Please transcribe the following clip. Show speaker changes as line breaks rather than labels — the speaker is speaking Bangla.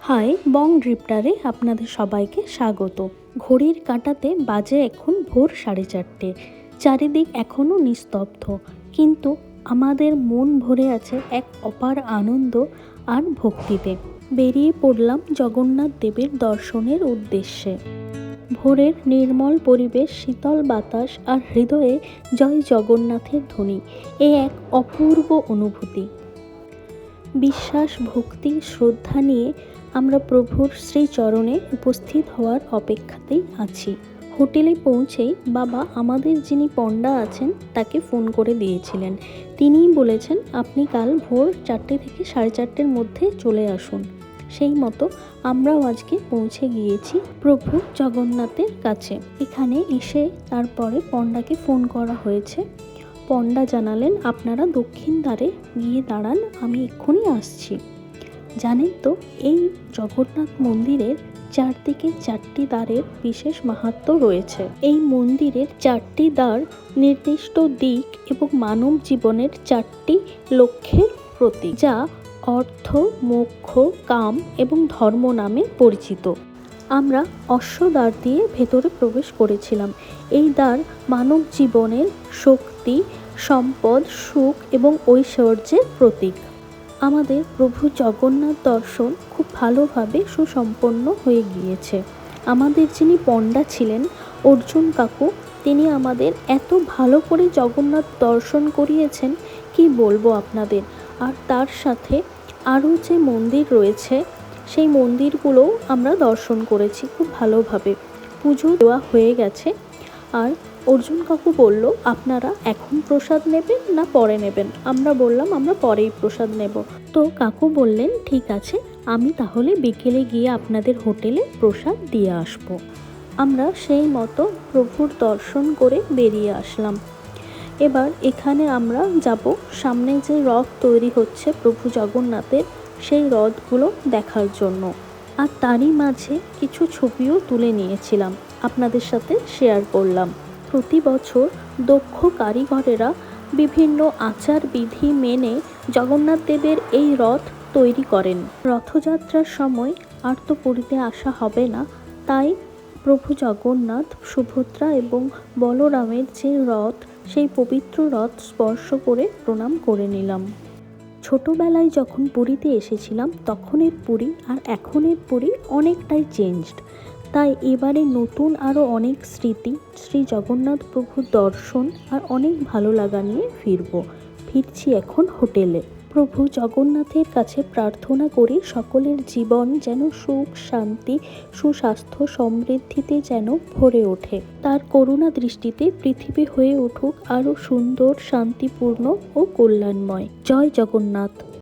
হাই, বং ড্রিফটারে আপনাদের সবাইকে স্বাগত। ঘড়ির কাঁটাতে বাজে এখন ভোর 4:30। চারিদিক এখনও নিস্তব্ধ, কিন্তু আমাদের মন ভরে আছে এক অপার আনন্দ আর ভক্তিতে। বেরিয়ে পড়লাম জগন্নাথ দেবের দর্শনের উদ্দেশ্যে। ভোরের নির্মল পরিবেশ, শীতল বাতাস আর হৃদয়ে জয় জগন্নাথের ধ্বনি, এ এক অপূর্ব অনুভূতি। বিশ্বাস, ভক্তি, শ্রদ্ধা নিয়ে আমরা প্রভুর শ্রীচরণে উপস্থিত হওয়ার অপেক্ষাতেই আছি। হোটেলে পৌঁছেই বাবা আমাদের যিনি পণ্ডা আছেন তাকে ফোন করে দিয়েছিলেন। তিনিই বলেছেন আপনি কাল ভোর 4টে থেকে 4:30-র মধ্যে চলে আসুন। সেই মতো আমরাও আজকে পৌঁছে গিয়েছি প্রভু জগন্নাথের কাছে। এখানে এসে তারপরে পণ্ডাকে ফোন করা হয়েছে। পণ্ডা জানালেন আপনারা দক্ষিণ দ্বারে গিয়ে দাঁড়ান, আমি এক্ষুনি আসছি। জানেন তো, এই জগন্নাথ মন্দিরের চারদিকে 4টি দ্বারের বিশেষ মাহাত্ম্য রয়েছে। এই মন্দিরের 4টি দ্বার নির্দিষ্ট দিক এবং মানব জীবনের 4টি লক্ষ্যের প্রতীক, যা অর্থ, মোক্ষ, কাম এবং ধর্ম নামে পরিচিত। আমরা অশ্বদ্বার দিয়ে ভেতরে প্রবেশ করেছিলাম। এই দ্বার মানব জীবনের শক্তি, সম্পদ, সুখ এবং ঐশ্বর্যের প্রতীক। আমাদের প্রভু জগন্নাথ দর্শন খুব ভালোভাবে সুসম্পন্ন হয়ে গিয়েছে। আমাদের যিনি পণ্ডা ছিলেন, অর্জুন কাকু, তিনি আমাদের এত ভালো করে জগন্নাথ দর্শন করিয়েছেন কি বলবো আপনাদের। আর তার সাথে আরও যে মন্দির রয়েছে সেই মন্দিরগুলোও আমরা দর্শন করেছি খুব ভালোভাবে। পুজো দেওয়া হয়ে গেছে। আর অর্জুন কাকু বলল আপনারা এখন প্রসাদ নেবেন না পরে নেবেন। আমরা বললাম আমরা পরেই প্রসাদ নেব। তো কাকু বললেন ঠিক আছে, আমি তাহলে বিকেলে গিয়ে আপনাদের হোটেলে প্রসাদ দিয়ে আসব। আমরা সেই মতো প্রভুর দর্শন করে বেরিয়ে আসলাম। এবার এখানে আমরা যাব সামনে যে রথ তৈরি হচ্ছে প্রভু জগন্নাথের, সেই রথগুলো দেখার জন্য। আর তারই মাঝে কিছু ছবিও তুলে নিয়েছিলাম, আপনাদের সাথে শেয়ার করলাম। প্রতি বছর দক্ষ কারিগরেরা বিভিন্ন আচার বিধি মেনে জগন্নাথ দেবের এই রথ তৈরি করেন। রথযাত্রার সময় আর তো পুরীতে আসা হবে না, তাই প্রভু জগন্নাথ, সুভদ্রা এবং বলরামের যে রথ, সেই পবিত্র রথ স্পর্শ করে প্রণাম করে নিলাম। ছোটোবেলায় যখন পুরীতে এসেছিলাম তখনের পুরী আর এখনের পুরী অনেকটাই চেঞ্জড। তাই এবারে নতুন আরও অনেক স্মৃতি, শ্রী জগন্নাথ প্রভুর দর্শন আর অনেক ভালো লাগা নিয়ে ফিরছি এখন হোটেলে। প্রভু জগন্নাথের কাছে প্রার্থনা করি সকলের জীবন যেন সুখ, শান্তি, সুস্বাস্থ্য, সমৃদ্ধিতে যেন ভরে ওঠে। তার করুণা দৃষ্টিতে পৃথিবী হয়ে উঠুক আরও সুন্দর, শান্তিপূর্ণ ও কল্যাণময়। জয় জগন্নাথ।